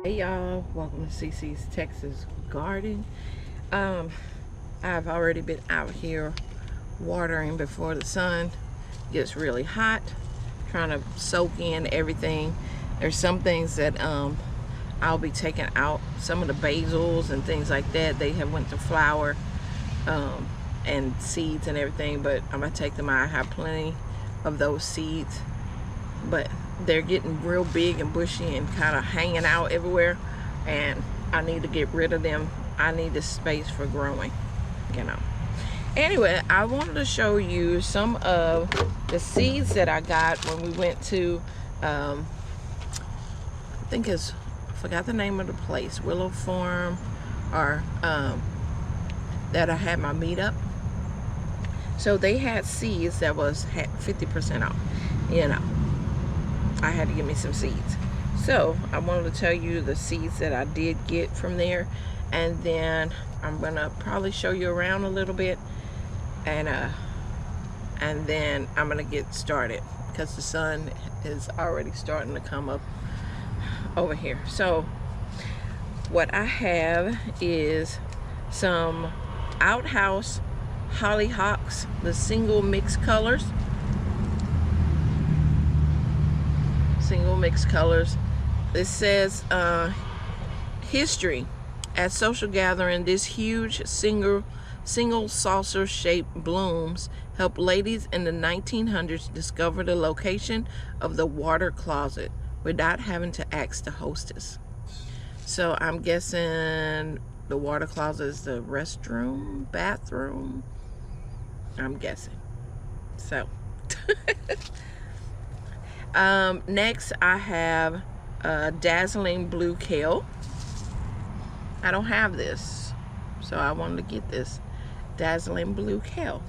Hey y'all, welcome to CC's Texas Garden. I've already been out here watering before the sun gets really hot, trying to soak in everything. There's some things that I'll be taking out. Some of the basils and things like that, they have went to flower and seeds and everything, but I'm gonna take them out. I have plenty of those seeds, but they're getting real big and bushy and kind of hanging out everywhere, and I need to get rid of them. I need the space for growing, you know. Anyway, I wanted to show you some of the seeds that I got when we went to I think I forgot the name of the place, Willow Farm, or that I had my meetup. So they had seeds that had 50% off, you know. I had to get me some seeds. So I wanted to tell you the seeds that I did get from there, and then I'm gonna probably show you around a little bit, and then I'm gonna get started because the sun is already starting to come up over here. So what I have is some outhouse hollyhocks, the single mixed colors. It says history. At social gathering, this huge single saucer shaped blooms helped ladies in the 1900s discover the location of the water closet without having to ask the hostess. So I'm guessing the water closet is the restroom, bathroom, I'm guessing. So next I have dazzling blue kale. I don't have this, so I wanted to get this dazzling blue kale.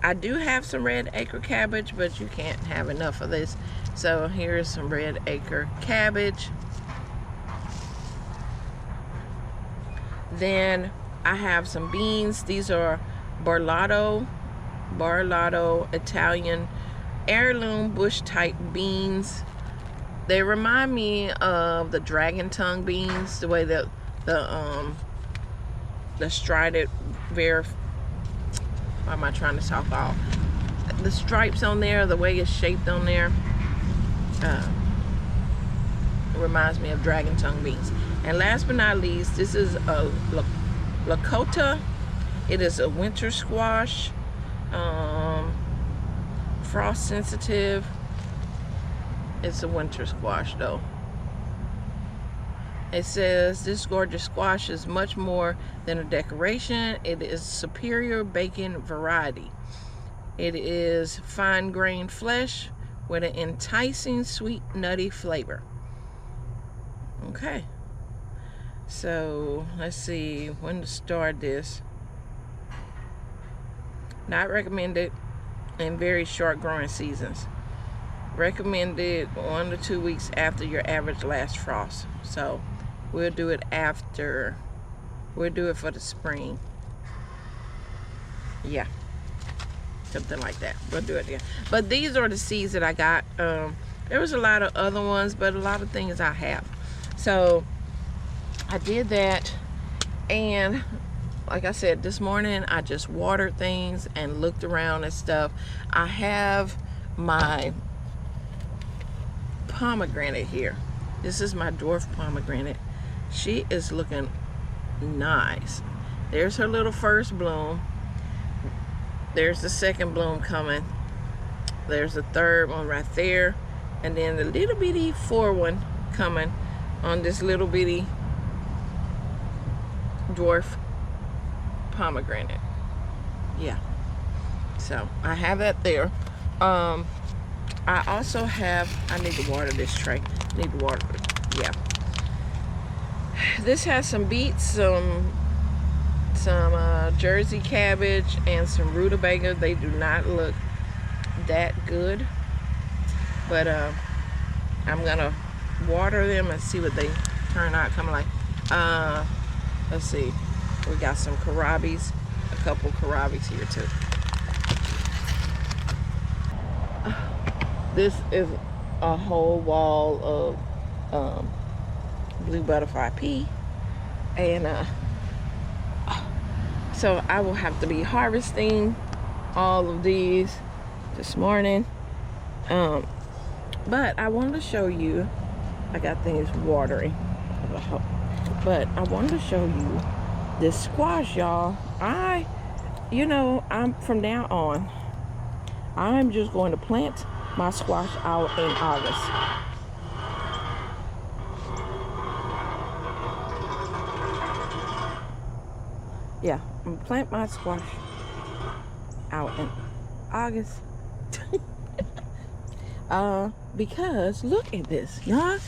I do have some red acre cabbage, but you can't have enough of this. So here's some red acre cabbage. Then I have some beans. These are Barlotto Italian heirloom bush type beans. They remind me of the dragon tongue beans, the way that the strided, why am I trying to talk off? The stripes on there, the way it's shaped on there, reminds me of dragon tongue beans. And last but not least, this is a Lakota. It is a winter squash, frost sensitive. It's a winter squash though. It says this gorgeous squash is much more than a decoration. It is superior bacon variety. It is fine grained flesh with an enticing sweet nutty flavor. Okay, so let's see when to start this. Not recommended in very short growing seasons. Recommended 1 to 2 weeks after your average last frost. So we'll do it after. We'll do it for the spring. Yeah, something like that. We'll do it there. But these are the seeds that I got. There was a lot of other ones, but a lot of things I have. So I did that, and like I said, this morning I just watered things and looked around and stuff. I have my pomegranate here. This is my dwarf pomegranate. She is looking nice. There's her little first bloom. There's the second bloom coming. There's the third one right there, and then the little bitty fourth one coming on this little bitty dwarf pomegranate. Yeah, so I have that there. I also have, I need to water this tray. Need to water it. Yeah. This has some beets, some Jersey cabbage, and some rutabaga. They do not look that good, but I'm gonna water them and see what they turn out coming like. Let's see. We got some kohlrabies, a couple kohlrabies here too. This is a whole wall of blue butterfly pea. And so I will have to be harvesting all of these this morning. But I wanted to show you, I got things watering, but I wanted to show you this squash, y'all. I'm from now on, I'm just going to plant my squash out in August. Yeah, I'm gonna plant my squash out in August. Because look at this, y'all.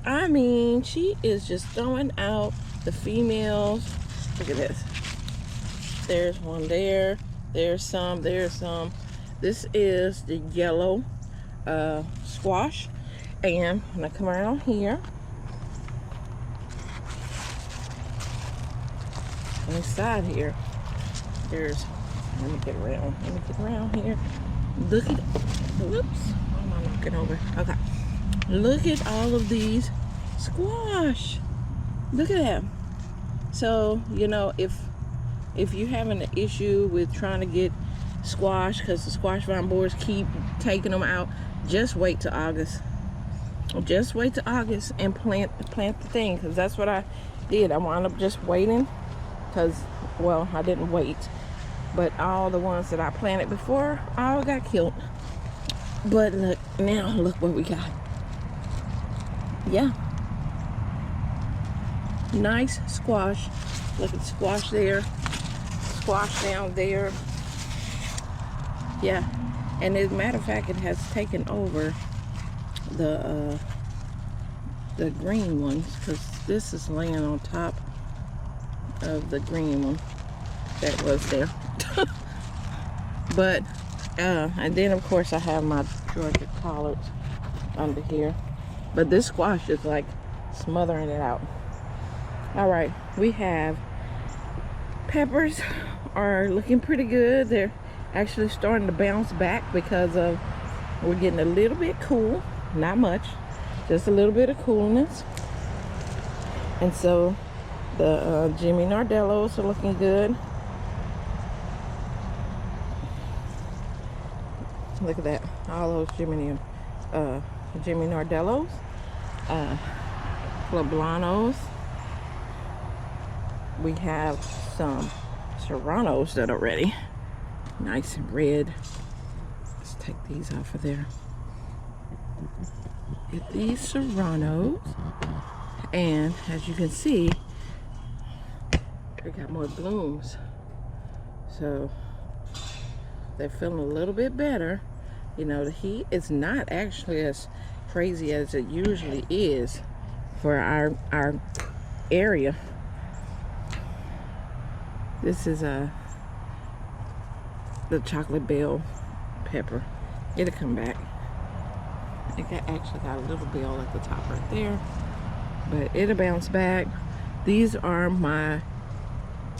I mean, she is just throwing out the females. Look at this. There's one there. There's some. This is the yellow squash. And when I come around here, inside here, there's, let me get around here. Look at, whoops, what am I knocking over? Okay, look at all of these squash. Look at that. So, if you're having an issue with trying to get squash because the squash vine borers keep taking them out, just wait till August. Just wait till August and plant the thing, because that's what I did. I wound up just waiting because, well, I didn't wait, but all the ones that I planted before all got killed. But look, now look what we got. Yeah, nice squash. Look at squash there, squash down there. Yeah, and as a matter of fact, it has taken over the green ones, because this is laying on top of the green one that was there. But and then of course I have my Georgia collards under here, but this squash is like smothering it out. All right, we have peppers are looking pretty good. They're actually starting to bounce back because of, we're getting a little bit cool, not much, just a little bit of coolness. And so the Jimmy Nardellos are looking good. Look at that, all those Jimmy Nardellos, Poblanos. We have some Serranos that are ready, nice and red. Let's take these off of there. Get these Serranos, and as you can see, they got more blooms, so they're feeling a little bit better. The heat is not actually as crazy as it usually is for our area. This is the chocolate bell pepper. It'll come back. It actually got a little bell at the top right there, but it'll bounce back. These are my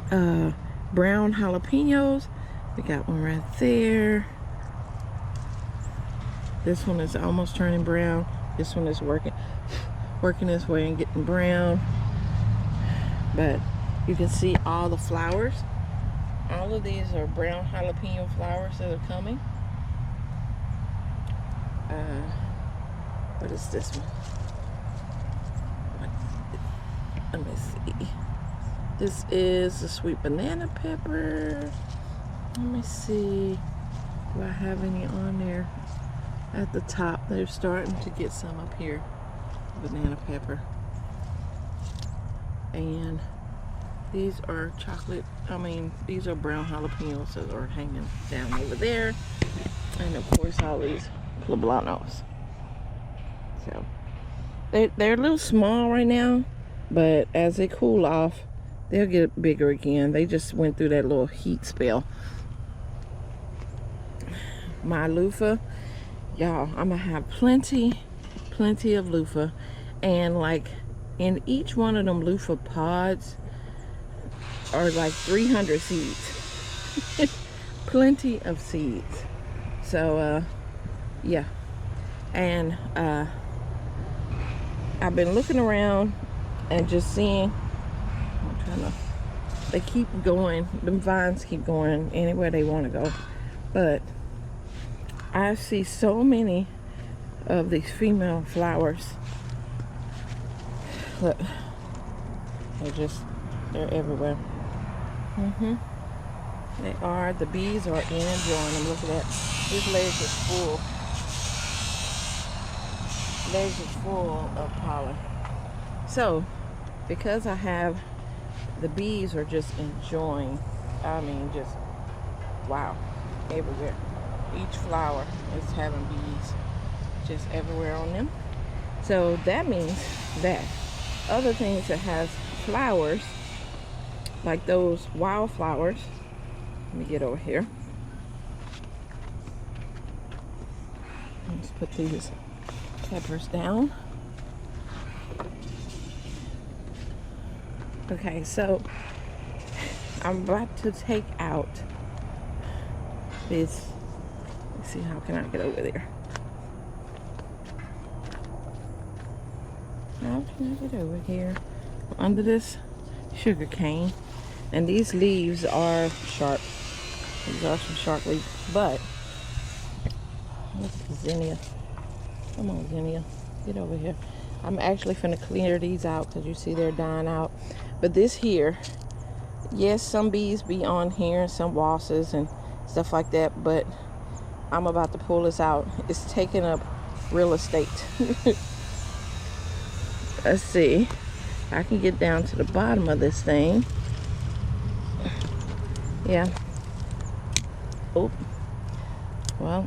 brown jalapenos. We got one right there. This one is almost turning brown. This one is working its way and getting brown. But you can see all the flowers. All of these are brown jalapeno flowers that are coming. What is this one? Let me see. This is the sweet banana pepper. Let me see. Do I have any on there? At the top, they're starting to get some up here. Banana pepper. And these are these are brown jalapenos that are hanging down over there. And of course, all these poblanos. So they're a little small right now, but as they cool off, they'll get bigger again. They just went through that little heat spell. My loofah, y'all, I'm gonna have plenty of loofah, and like in each one of them loofah pods are like 300 seeds. Plenty of seeds. So yeah, and I've been looking around and just seeing. I'm trying to. They keep going. The vines keep going anywhere they want to go, but I see so many of these female flowers. Look, they're everywhere. They are. The bees are enjoying them. Look at that. This ledge is full. Ledge is full of pollen. So, because I have, the bees are just enjoying. I mean, just wow, everywhere. Each flower is having bees just everywhere on them. So that means that other things that has flowers, like those wildflowers. Let me get over here. Let's put these peppers down. Okay, so I'm about to take out this. Let's see, how can I get over there? How can I get over here? Under this sugar cane. And these leaves are sharp. These are some sharp leaves. But, look at the zinnia. Come on, zinnia. Get over here. I'm actually finna clear these out because you see they're dying out. But this here, yes, some bees be on here and some wasps and stuff like that. But I'm about to pull this out. It's taking up real estate. Let's see. I can get down to the bottom of this thing. Yeah. Oh. Well,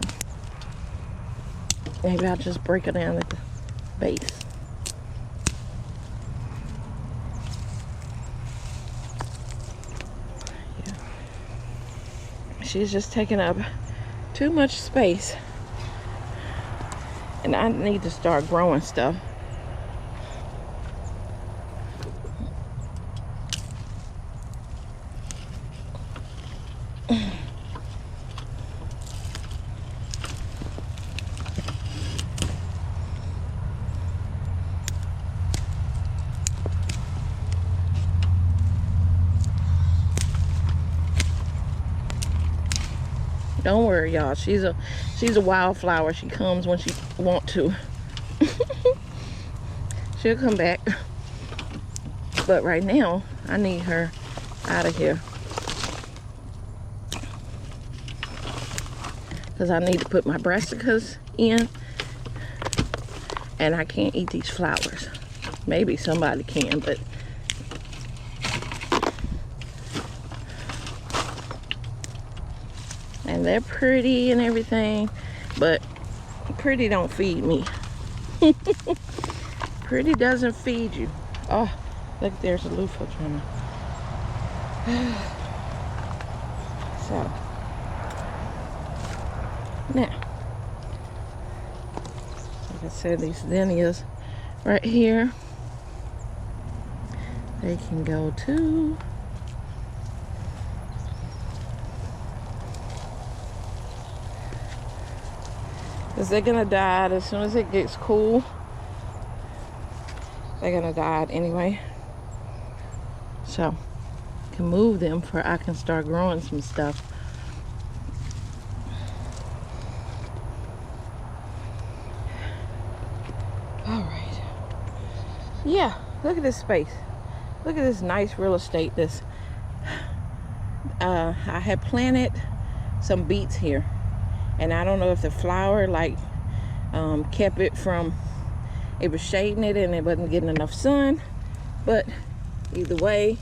maybe I'll just break it down at the base. Yeah. She's just taking up too much space. And I need to start growing stuff. Don't worry, y'all. She's a wildflower. She comes when she want to. She'll come back. But right now, I need her out of here. Because I need to put my brassicas in. And I can't eat these flowers. Maybe somebody can, but and they're pretty and everything, but pretty don't feed me. Pretty doesn't feed you. Oh, look, there's a loofah trying to. So now, like I said, these zinnias right here, they can go too. Because they're going to die as soon as it gets cool. They're going to die anyway. So, I can move them for I can start growing some stuff. Alright. Yeah, look at this space. Look at this nice real estate. This I had planted some beets here. And I don't know if the flower kept it from, it was shading it and it wasn't getting enough sun. But either way,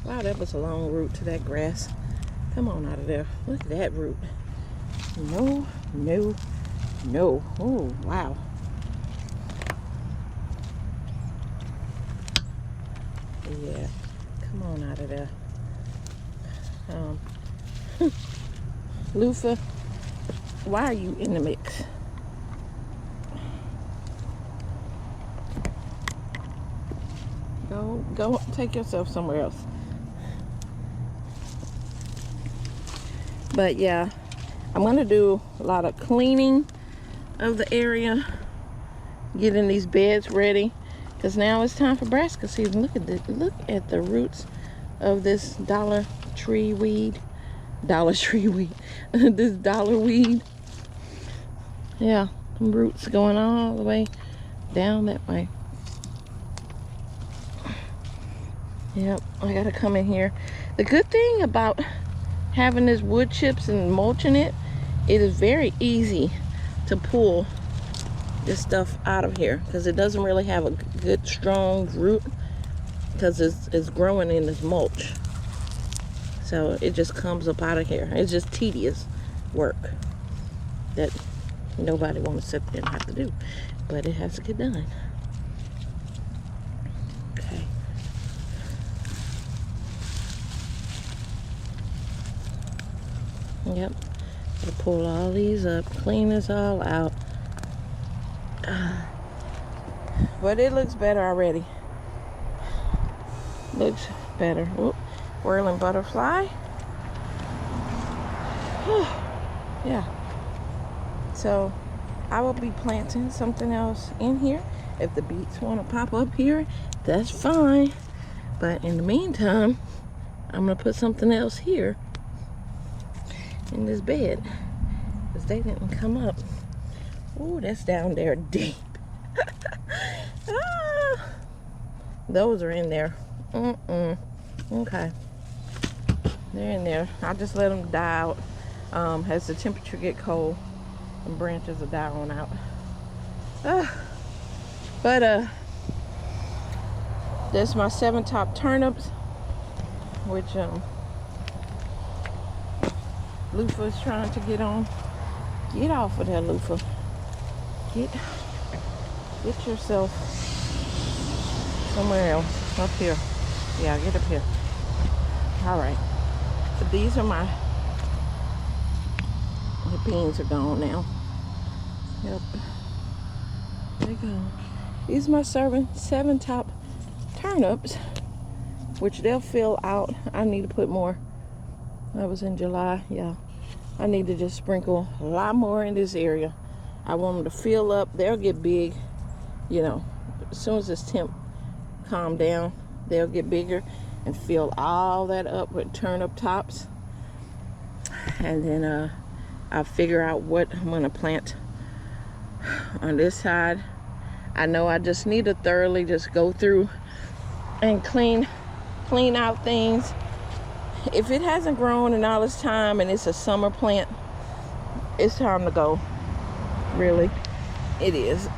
wow, that was a long root to that grass. Come on out of there. Look at that root. No, no, no. Oh, wow. Yeah, come on out of there. Loofah, why are you in the mix? Go take yourself somewhere else. But yeah, I'm gonna do a lot of cleaning of the area getting these beds ready, because now it's time for brassica season. Look at the roots of this Dollar Tree weed. This dollar weed. Yeah, some roots going all the way down that way. Yep, I gotta come in here. The good thing about having this wood chips and mulching it, it is very easy to pull this stuff out of here, because it doesn't really have a good strong root, because it's growing in this mulch. So it just comes up out of here. It's just tedious work that nobody wants to sit there and have to do, but it has to get done. Okay. Yep. Gotta pull all these up, clean this all out. But it looks better already. Looks better. Whoop. Whirling butterfly. Yeah. So I will be planting something else in here. If the beets want to pop up here, that's fine. But in the meantime, I'm gonna put something else here in this bed, because they didn't come up. Oh, that's down there deep. Those are in there. Okay. They're in there. I just let them die out. As the temperature get cold, the branches will die on out. But that's my 7 top turnips, which Loofah is trying to get on. Get off of there, Loofah. Get yourself somewhere else. Up here. Yeah, get up here. All right. But these are the beans are gone now. Yep. There you go. These are my 7 top turnips, which they'll fill out. I need to put more. That was in July. Yeah. I need to just sprinkle a lot more in this area. I want them to fill up. They'll get big, you know, as soon as this temp calm down, they'll get bigger and fill all that up with turnip tops. And then I'll figure out what I'm gonna plant on this side. I know I just need to thoroughly just go through and clean out things. If it hasn't grown in all this time and it's a summer plant, it's time to go. Really, it is.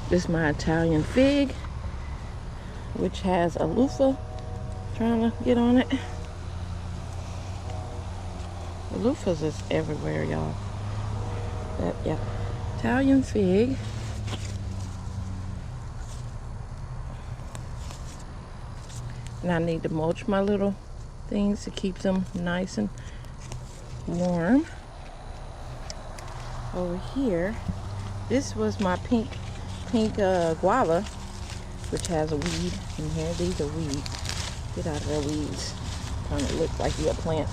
This is my Italian fig, which has a loofah trying to get on it. The loofahs is everywhere, y'all. But yeah, Italian fig. And I need to mulch my little things to keep them nice and warm. Over here, this was my pink guava, which has a weed in here. These are weeds. Get out of there, weeds. Trying to look like you're a plant.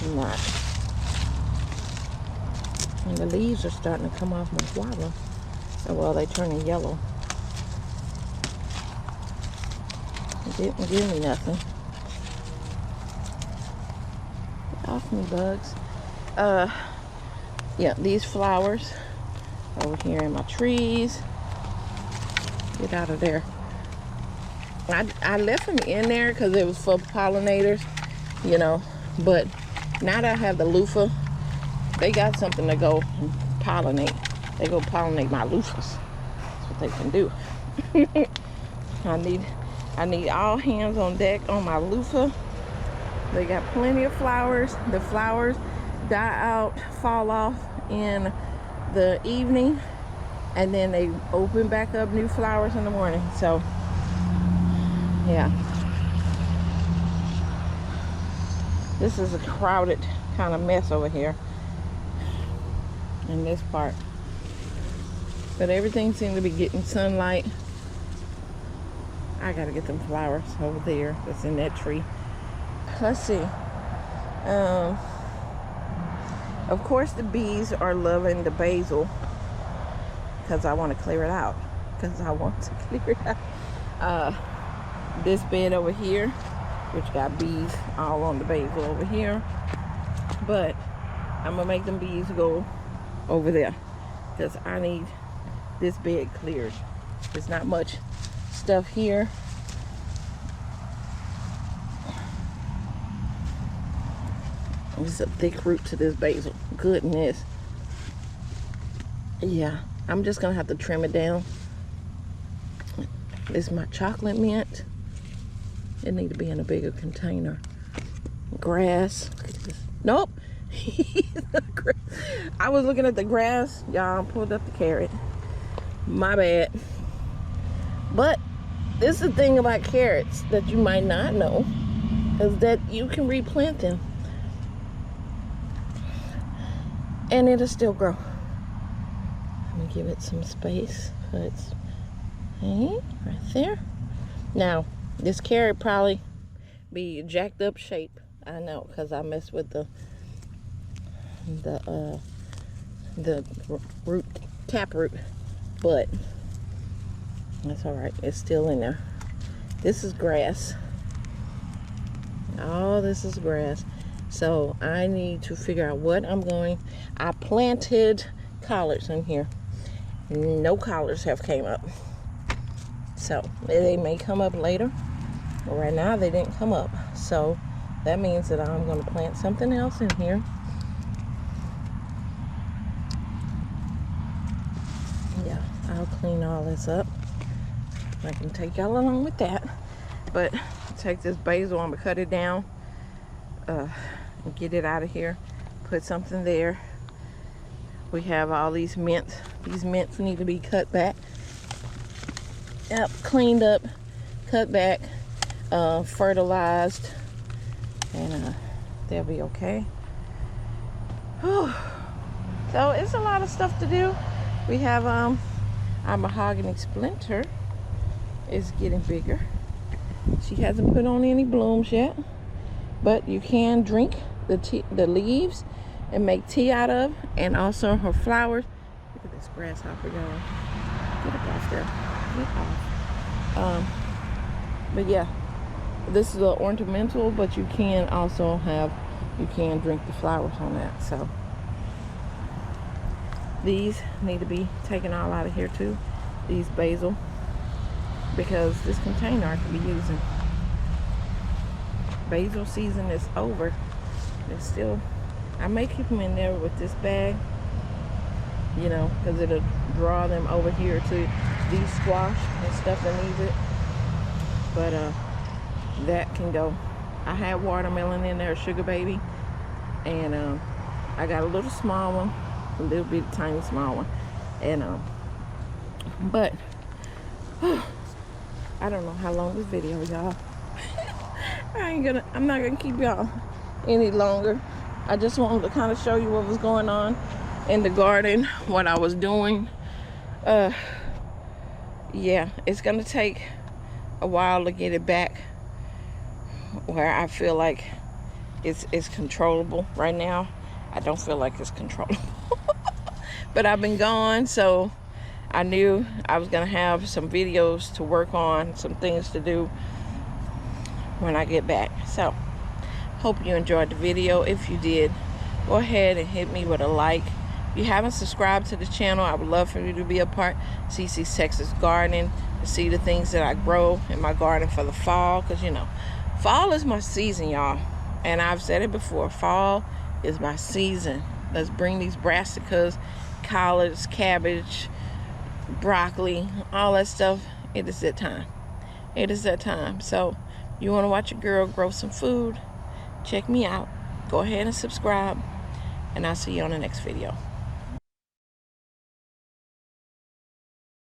I'm not. And the leaves are starting to come off my guava. Oh, well, they're turning yellow. It didn't give me nothing. Get off me, bugs. Yeah, these flowers over here in my trees. Get out of there. I left them in there because it was for pollinators, you know. But now that I have the loofah, they got something to go pollinate. They go pollinate my loofahs. That's what they can do. I need all hands on deck on my loofah. They got plenty of flowers. The flowers die out, fall off in the evening, and then they open back up new flowers in the morning. So yeah, this is a crowded kind of mess over here in this part, but everything seems to be getting sunlight. I gotta get them flowers over there that's in that tree. Let's see. Of course, the bees are loving the basil because I want to clear it out. This bed over here, which got bees all on the basil over here, but I'm gonna make them bees go over there because I need this bed cleared. There's not much stuff here. There's a thick root to this basil. Goodness. Yeah, I'm just gonna have to trim it down. This is my chocolate mint. It need to be in a bigger container. Grass. Look at this. Nope. I was looking at the grass. Y'all, pulled up the carrot. My bad. But this is the thing about carrots that you might not know, is that you can replant them and it'll still grow. Let me give it some space. It's right there. Now, this carrot probably be jacked up shape. I know, because I messed with the root, tap root, but that's all right. It's still in there. This is grass. All this is grass. So I need to figure out what I'm going. I planted collards in here. No collards have came up. So they may come up later. But right now they didn't come up. So that means that I'm going to plant something else in here. Yeah, I'll clean all this up. I can take y'all along with that. But take this basil, I'm going to cut it down. And get it out of here. Put something there. We have all these mints. These mints need to be cut back. Yep, cleaned up, cut back, fertilized, and they'll be okay. Whew. So it's a lot of stuff to do. We have our mahogany splinter is getting bigger. She hasn't put on any blooms yet, but you can drink the leaves and make tea out of, and also her flowers. Look at this grasshopper, y'all. Get up off there. Get off. But yeah, this is an ornamental, but you can also you can drink the flowers on that. So these need to be taken all out of here too. These basil, because this container I could be using. Basil season is over. It's still, I may keep them in there with this bag, you know, because it'll draw them over here to these squash and stuff that needs it. But that can go. I had watermelon in there, sugar baby, and I got a little small one, a little bit tiny small one, and but I don't know how long this video, y'all. I'm not gonna keep y'all any longer. I just wanted to kind of show you what was going on in the garden, what I was doing. Yeah, it's gonna take a while to get it back where I feel like it's controllable. Right now I don't feel like it's controllable. But I've been gone, so I knew I was gonna have some videos to work on, some things to do when I get back. So hope you enjoyed the video. If you did, go ahead and hit me with a like. If you haven't subscribed to the channel, I would love for you to be a part. CC's Texas Gardening, to see the things that I grow in my garden for the fall, because you know, fall is my season, y'all. And I've said it before, fall is my season. Let's bring these brassicas, collards, cabbage, broccoli, all that stuff. It is that time. It is that time. So you want to watch a girl grow some food, check me out. Go ahead and subscribe, and I'll see you on the next video.